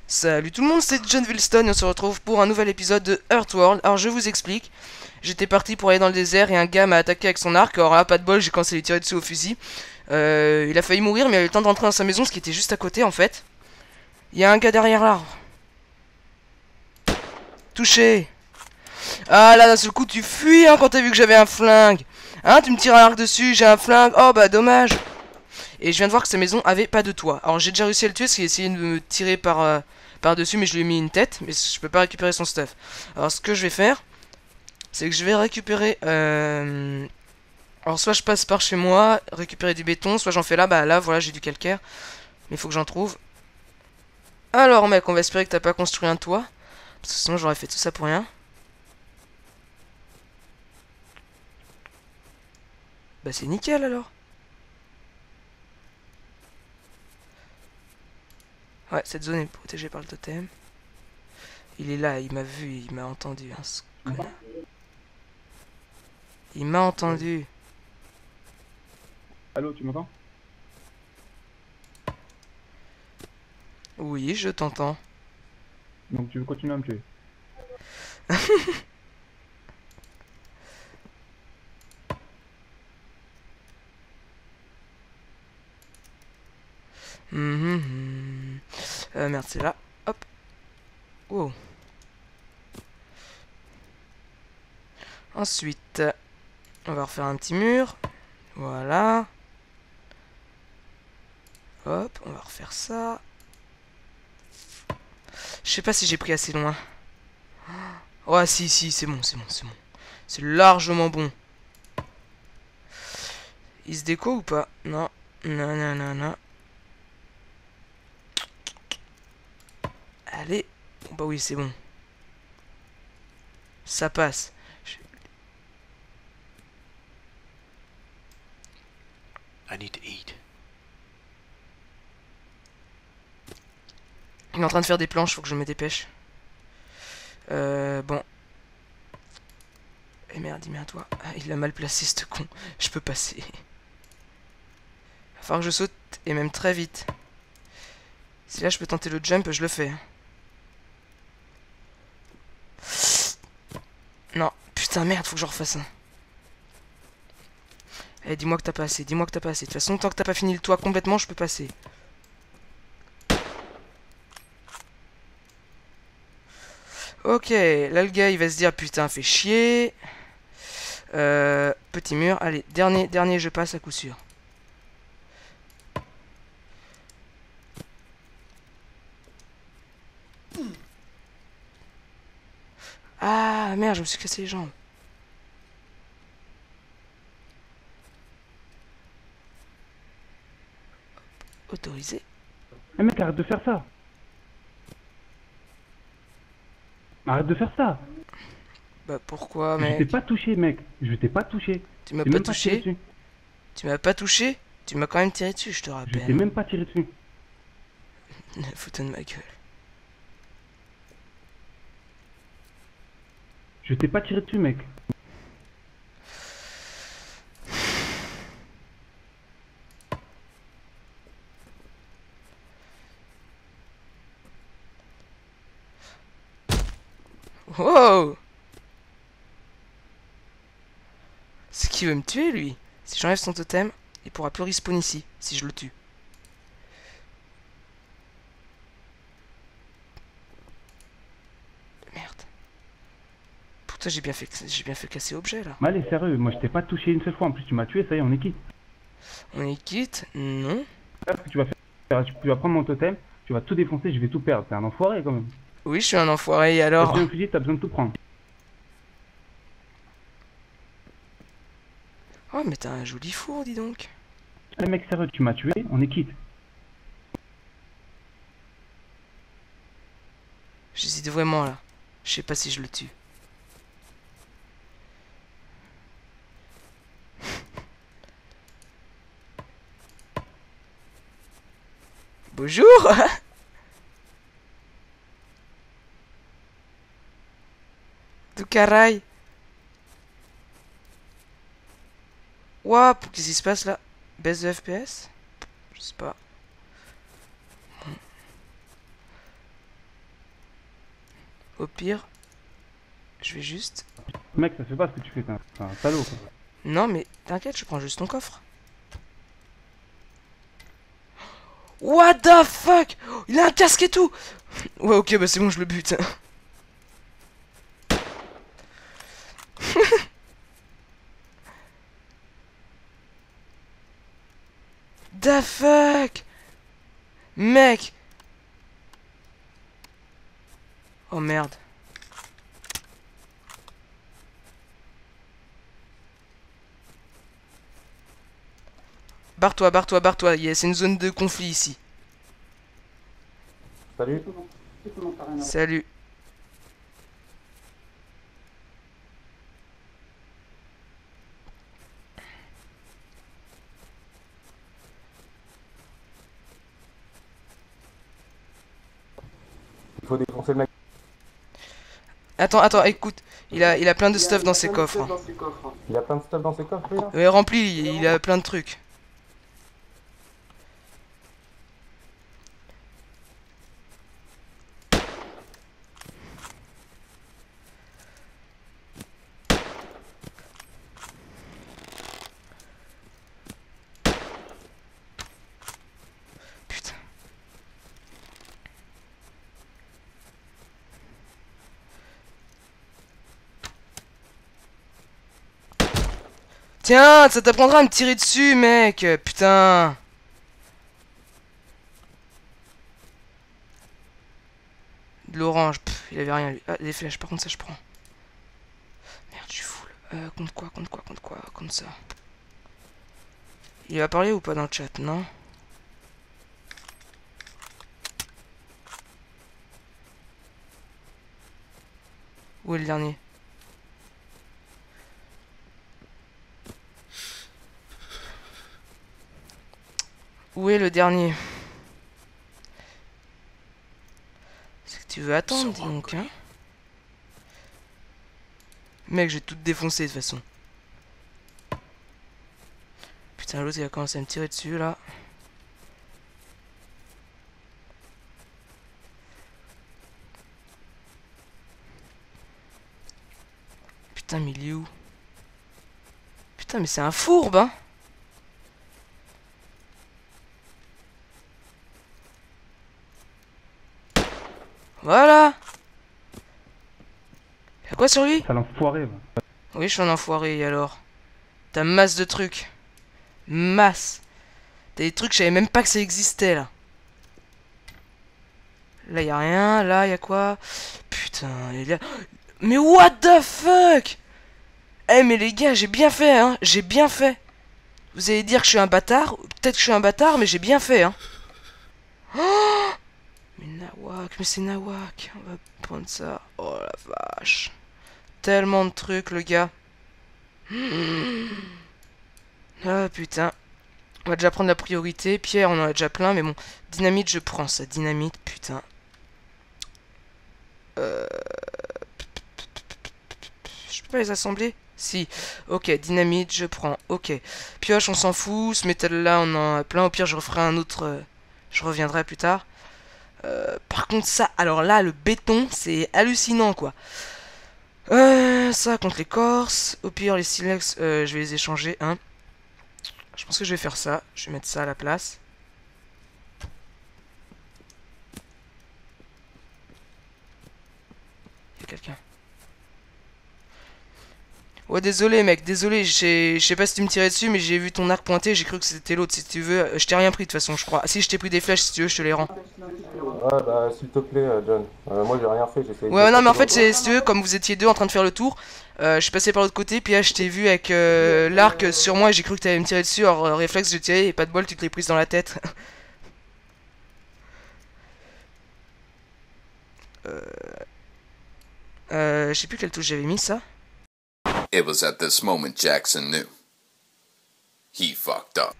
Salut tout le monde, c'est John Wilston et on se retrouve pour un nouvel épisode de Earthworld. Alors je vous explique, j'étais parti pour aller dans le désert et un gars m'a attaqué avec son arc. Alors là, pas de bol, j'ai commencé à lui tirer dessus au fusil. Il a failli mourir mais il a eu le temps de rentrer dans sa maison, ce qui était juste à côté en fait. Il y a un gars derrière l'arbre. Touché. Ah là, d'un seul coup tu fuis hein, quand t'as vu que j'avais un flingue. Hein, tu me tires un arc dessus, j'ai un flingue, oh bah dommage. Et je viens de voir que sa maison avait pas de toit. Alors j'ai déjà réussi à le tuer parce qu'il a essayé de me tirer par dessus, mais je lui ai mis une tête. Mais je peux pas récupérer son stuff. Alors ce que je vais faire, c'est que je vais récupérer. Alors soit je passe par chez moi, récupérer du béton, soit j'en fais là. Bah là voilà, j'ai du calcaire. Mais il faut que j'en trouve. Alors mec, on va espérer que t'as pas construit un toit. Parce que sinon j'aurais fait tout ça pour rien. Bah c'est nickel alors. Ouais, cette zone est protégée par le totem. Il est là, il m'a vu, il m'a entendu. Hein, ce connard. Il m'a entendu. Allô, tu m'entends? Oui, je t'entends. Donc tu veux continuer à me tuer? Merde, c'est là. Hop. Wow. Ensuite, on va refaire un petit mur. Voilà. Hop, on va refaire ça. Je sais pas si j'ai pris assez loin. Oh, si, si, c'est bon, c'est bon, c'est bon. C'est largement bon. Il se déco ou pas? Non. Non, non, non, non. Allez. Bon, bah oui, c'est bon. Ça passe. I need to eat. Il est en train de faire des planches, faut que je me dépêche. Bon. Eh merde, il met à toi. Ah, il l'a mal placé, ce con. Je peux passer. Va falloir que je saute, et même très vite. Si là je peux tenter le jump, je le fais. Non, putain, merde, faut que je refasse un. Eh, dis-moi que t'as pas assez, dis-moi que t'as pas assez. De toute façon, tant que t'as pas fini le toit complètement, je peux passer. Ok, là le gars il va se dire putain, fait chier. Petit mur, allez, dernier je passe à coup sûr. Ah merde, je me suis cassé les jambes. Autorisé. Eh mec, arrête de faire ça! Arrête de faire ça! Bah pourquoi Je t'ai mec? pas touché, mec! Je t'ai pas touché! Tu m'as J'ai pas même pas tiré touché? dessus! Tu m'as pas touché? Tu m'as quand même tiré dessus, je te Je t'ai rappelle. même pas tiré dessus! Foutais de ma gueule. Je t'ai pas tiré dessus, mec! Wow! C'est qui veut me tuer lui? Si j'enlève son totem, il pourra plus respawn ici, si je le tue. Merde. Pourtant j'ai bien fait casser objet là. Mais allez, sérieux, moi je t'ai pas touché une seule fois, en plus tu m'as tué, ça y est, on est quitte! On est quitte? Non. Là, ce que tu vas faire, tu vas prendre mon totem, tu vas tout défoncer, je vais tout perdre, t'es un enfoiré quand même! Oui, je suis un enfoiré, et T'as alors? pris un fusil, t'as besoin de tout prendre! Oh, mais t'as un joli four, dis donc. Allez mec, sérieux, tu m'as tué, on est quitte! J'hésite vraiment là. Je sais pas si je le tue. Bonjour! Du carail. Ouah, qu'est-ce qui se passe là? Baisse de FPS? Je sais pas. Au pire, je vais juste... Mec, ça se fait pas ce que tu fais, t'es un salaud quoi. Non mais t'inquiète, je prends juste ton coffre. What the fuck? Il a un casque et tout. Ouais ok bah c'est bon je le bute. The fuck? Mec. Oh merde. Barre-toi, barre-toi, barre-toi. C'est une zone de conflit ici. Salut. Salut. Il faut défoncer le mec. Attends, attends, écoute. Il a plein de stuff dans ses coffres. Hein. Il y a plein de stuff dans ses coffres, lui, là. Ouais, rempli, il a plein de trucs. Putain. Tiens, ça t'apprendra à me tirer dessus, mec. Putain. De l'orange, il avait rien lui. Ah, des flèches, par contre ça je prends. Merde, je suis full. Compte quoi, compte quoi, compte quoi, compte ça. Il va parler ou pas dans le chat, non? Où est le dernier? Où est le dernier? C'est que tu veux attendre, dis donc, hein? Mec, j'ai tout défoncé de toute façon. Putain, l'autre il a commencé à me tirer dessus là. Putain, mais il est où? Putain, mais c'est un fourbe, hein? Voilà! Y'a quoi sur lui? Ça l'enfoiré, va. Oui, je suis un enfoiré, et alors? T'as masse de trucs. Masse. T'as des trucs, je savais même pas que ça existait, là. Là, y'a rien. Là, y'a quoi? Putain, il y a... Mais what the fuck? Eh, mais les gars, j'ai bien fait, hein. J'ai bien fait. Vous allez dire que je suis un bâtard. Peut-être que je suis un bâtard, mais j'ai bien fait, hein. Oh, mais Nawak, mais c'est Nawak. On va prendre ça. Oh la vache. Tellement de trucs, le gars. Ah putain. On va déjà prendre la priorité. Pierre, on en a déjà plein, mais bon. Dynamite, je prends ça. Dynamite, putain. Je peux pas les assembler? Si. Ok, dynamite, je prends. Ok. Pioche, on s'en fout. Ce métal-là, on en a plein. Au pire, je referai un autre. Je reviendrai plus tard. Par contre, ça, alors là, le béton, c'est hallucinant, quoi. Ça contre les corses. Au pire, les silex, je vais les échanger, hein. Je pense que je vais faire ça. Je vais mettre ça à la place. Il y a quelqu'un. Ouais, désolé, mec, désolé. Je sais pas si tu me tirais dessus, mais j'ai vu ton arc pointé. J'ai cru que c'était l'autre. Si tu veux, je t'ai rien pris de toute façon, je crois. Ah, si, je t'ai pris des flèches, si tu veux, je te les rends. Ouais, bah, s'il te plaît, John. Moi, j'ai rien fait, j'ai essayé de... Ouais, non, mais en fait, si tu veux, comme vous étiez deux en train de faire le tour, je suis passé par l'autre côté, puis là, je t'ai vu avec l'arc sur moi et j'ai cru que t'allais me tirer dessus. Alors, réflexe, j'ai tiré et pas de bol, tu te l'es prise dans la tête. Je sais plus quelle touche j'avais mis, ça. It was at this moment Jackson knew. He fucked up.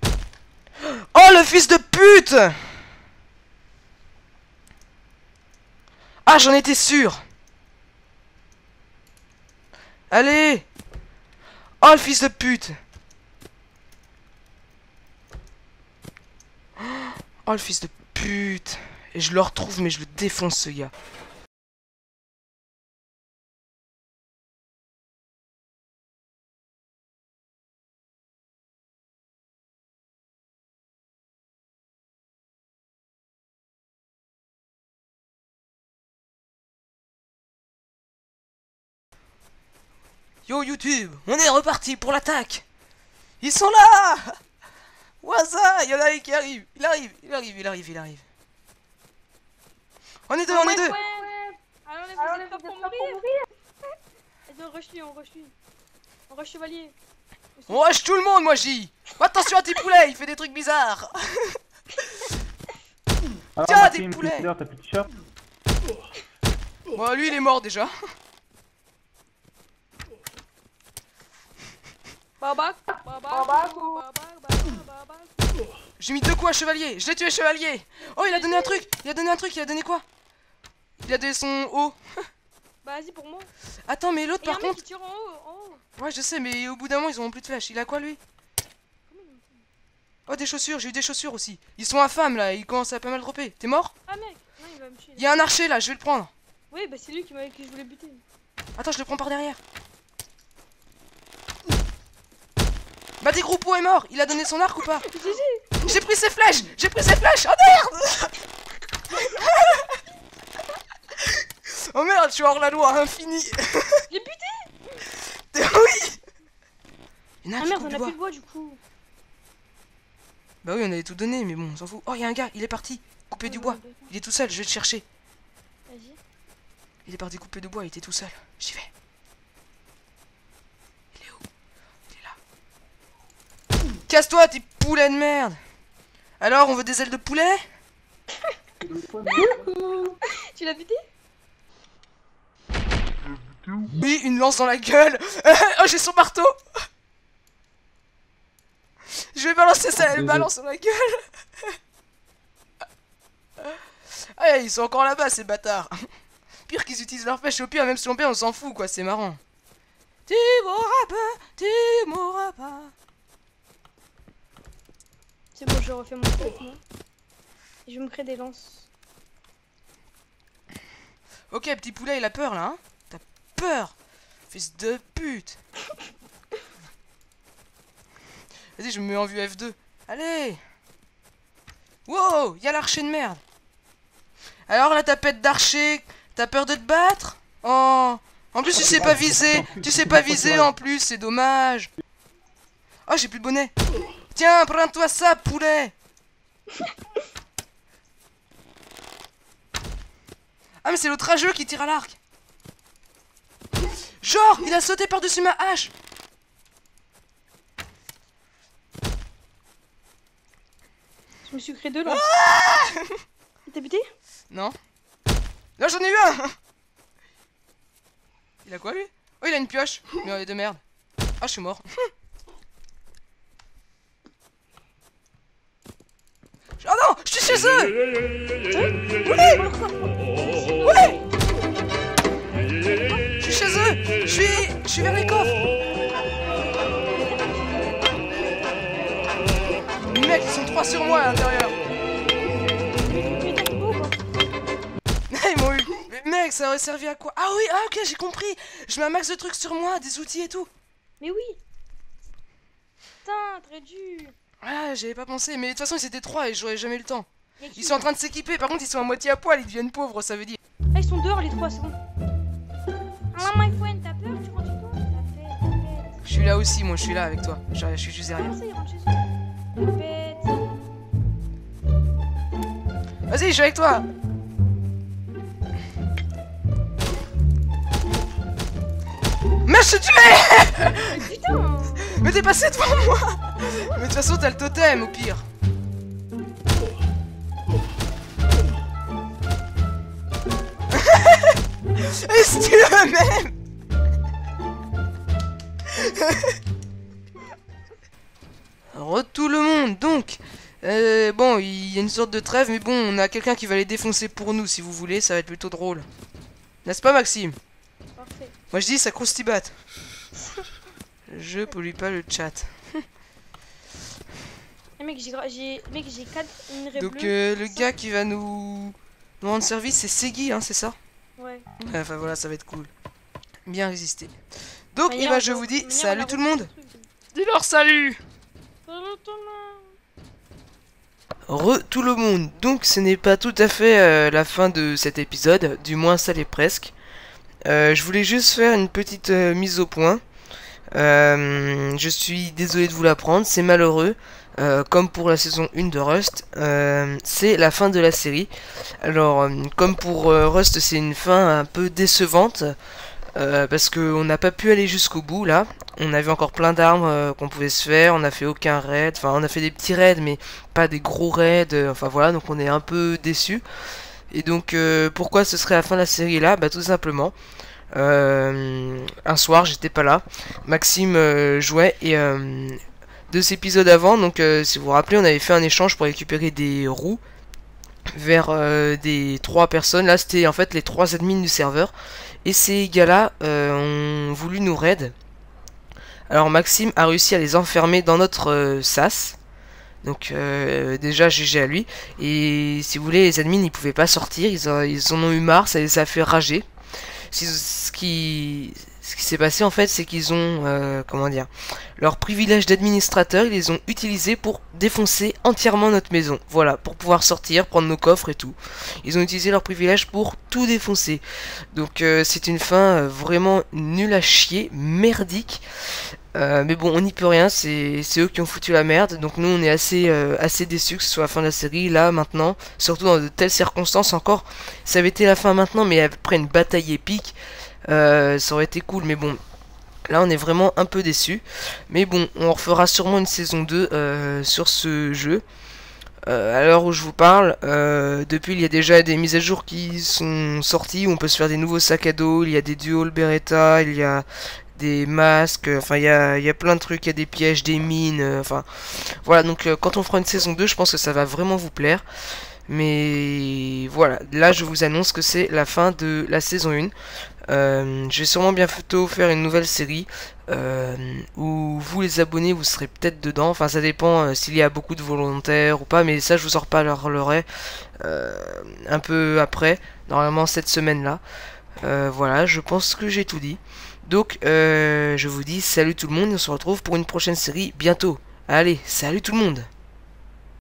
Oh, le fils de pute! Ah, j'en étais sûr! Allez! Oh, le fils de pute! Oh, le fils de pute! Et je le retrouve, mais je le défonce, ce gars. Yo YouTube, on est reparti pour l'attaque. Ils sont là. Waza, il y en a un qui arrive. Il arrive. On est deux, on est deux. Alors vous êtes pas pour mourir. Et donc rush lui. On rush chevalier. On rush tout le monde, moi j'y. Attention à tes poulets, il fait des trucs bizarres. Alors, Tiens, Maxime, des poulets. Twister, t'as plus de t-shirt? Bon, lui il est mort déjà. Baba. J'ai mis 2 coups à chevalier, je l'ai tué chevalier. Oh, il a donné un truc, il a donné quoi? Il a donné son haut. Bah vas-y pour moi. Attends, mais l'autre Et un par mec contre. qui tire en haut. Ouais, je sais, mais au bout d'un moment ils auront plus de flèches. Il a quoi lui? Oh, des chaussures, j'ai eu des chaussures aussi. Ils sont infâmes là, ils commencent à pas mal dropper. T'es mort? Ah mec, non il va me tuer. Il y a un archer là, je vais le prendre. Oui bah c'est lui que je voulais buter. Attends, je le prends par derrière. Bah, des groupos est mort. Il a donné son arc ou pas? J'ai pris ses flèches. Oh merde. Oh merde, je suis hors la loi, infini. J'ai buté. Oui. Il y en a un Ah qui merde coupe on du a bois. plus de bois du coup. Bah oui, on avait tout donné, mais bon, on s'en fout. Oh, il y a un gars, il est parti. Couper du bois. Il est tout seul, je vais le chercher. Vas-y. Il est parti couper du bois, il était tout seul. J'y vais. Il est où? Il est là. Casse-toi, tes poulets de merde. Alors, on veut des ailes de poulet? Tu l'as buté? Oui, une lance dans la gueule. Oh, j'ai son marteau. Je vais balancer ça, elle balance dans la gueule. Ah, ils sont encore là-bas, ces bâtards. Pire qu'ils utilisent leur pêche, au pire, même si on perd, on s'en fout, quoi, c'est marrant. Tu mourras pas. C'est bon je refais mon truc moi. Et je vais me créer des lances. Ok, petit poulet, il a peur, là, hein. T'as peur, fils de pute. Vas-y, je me mets en vue F2. Allez. Wow, y'a l'archer de merde. Alors, la tapette d'archer, t'as peur de te battre? Oh. En plus, tu sais pas viser. Tu sais pas viser, en plus, c'est dommage. Oh, j'ai plus de bonnet. Tiens, prends-toi ça, poulet. Ah, mais c'est l'outrageux qui tire à l'arc. Genre, il a sauté par-dessus ma hache. Je me suis créé 2 lances. T'as buté? Non. Là, j'en ai eu un. Il a quoi, lui? Oh, il a une pioche. Mais il est de merde. Ah, je suis mort. Oh non, je suis chez eux. Ouais. Je suis chez eux. Je suis vers les coffres. Mec, ils sont 3 sur moi à l'intérieur. Ils m'ont eu. Mais mec, ça aurait servi à quoi? Ah oui, ah ok, j'ai compris. Je mets un max de trucs sur moi, des outils et tout. Mais oui. Putain, t'aurais dû. Ah, j'avais pas pensé, mais de toute façon ils étaient 3 et j'aurais jamais eu le temps. Y'a qui? Ils sont en train de s'équiper, par contre ils sont à moitié à poil, ils deviennent pauvres, ça veut dire. Ah, ils sont dehors les 3, c'est bon. Ah, my friend, t'as peur? Tu rentres chez toi? Tapette. Je suis là aussi, moi je suis là avec toi. Je suis juste derrière. Comment ça, ils rentrent chez eux? Tapette. Vas-y, je suis avec toi. Mais je suis tué. Putain. Mais t'es passé devant moi. Mais de toute façon t'as le totem au pire. Et si tu le même. Tout le monde, donc bon, il y a une sorte de trêve, mais bon, on a quelqu'un qui va les défoncer pour nous, si vous voulez, ça va être plutôt drôle. N'est-ce pas, Maxime? Parfait. Moi je dis, ça croustibate. Je pollue pas le chat. Eh, mec, j'ai 4 minerais Donc bleus. le gars qui va nous rendre service, c'est Segui, hein, c'est ça? Ouais. Enfin voilà, ça va être cool. Bien résister. Donc, Manière, et ben je vous dis, manière, salut on a tout le refait monde. ce truc. Dis-leur salut. Salut tout le monde. Tout le monde. Donc ce n'est pas tout à fait la fin de cet épisode, du moins ça l'est presque. Je voulais juste faire une petite mise au point. Je suis désolé de vous l'apprendre, c'est malheureux. Comme pour la saison 1 de Rust, c'est la fin de la série. Alors, comme pour Rust, c'est une fin un peu décevante. Parce qu'on n'a pas pu aller jusqu'au bout là. On avait encore plein d'armes qu'on pouvait se faire. On n'a fait aucun raid. Enfin, on a fait des petits raids, mais pas des gros raids. Enfin voilà, donc on est un peu déçus. Et donc, pourquoi ce serait la fin de la série là? Bah, tout simplement. Un soir, j'étais pas là. Maxime jouait et 2 épisodes avant. Donc, si vous vous rappelez, on avait fait un échange pour récupérer des roues vers des 3 personnes. Là, c'était en fait les 3 admins du serveur. Et ces gars-là ont voulu nous raid. Alors Maxime a réussi à les enfermer dans notre sas. Donc déjà GG à lui. Et si vous voulez, les admins ils pouvaient pas sortir. Ils en ont eu marre, ça les a fait rager. Ce qui s'est passé en fait, c'est qu'ils ont, comment dire, leur privilège d'administrateur, ils les ont utilisés pour défoncer entièrement notre maison. Voilà, pour pouvoir sortir, prendre nos coffres et tout. Ils ont utilisé leur privilège pour tout défoncer. Donc c'est une fin vraiment nulle à chier, merdique. Mais bon, on n'y peut rien, c'est eux qui ont foutu la merde. Donc nous on est assez déçus que ce soit la fin de la série, là, maintenant. Surtout dans de telles circonstances encore. Ça avait été la fin maintenant, mais après une bataille épique, ça aurait été cool. Mais bon, là on est vraiment un peu déçus. Mais bon, on refera sûrement une saison 2 sur ce jeu. À l'heure où je vous parle, depuis il y a déjà des mises à jour qui sont sorties, où on peut se faire des nouveaux sacs à dos, il y a des dual Beretta, il y a des masques, enfin il y a plein de trucs, il y a des pièges, des mines, enfin voilà, donc quand on fera une saison 2, je pense que ça va vraiment vous plaire. Mais voilà, là je vous annonce que c'est la fin de la saison 1. Je vais sûrement bientôt faire une nouvelle série où vous les abonnés vous serez peut-être dedans, enfin ça dépend s'il y a beaucoup de volontaires ou pas, mais ça je vous en reparlerai un peu après, normalement cette semaine là. Voilà, je pense que j'ai tout dit. Donc je vous dis salut tout le monde et on se retrouve pour une prochaine série bientôt. Allez, salut tout le monde.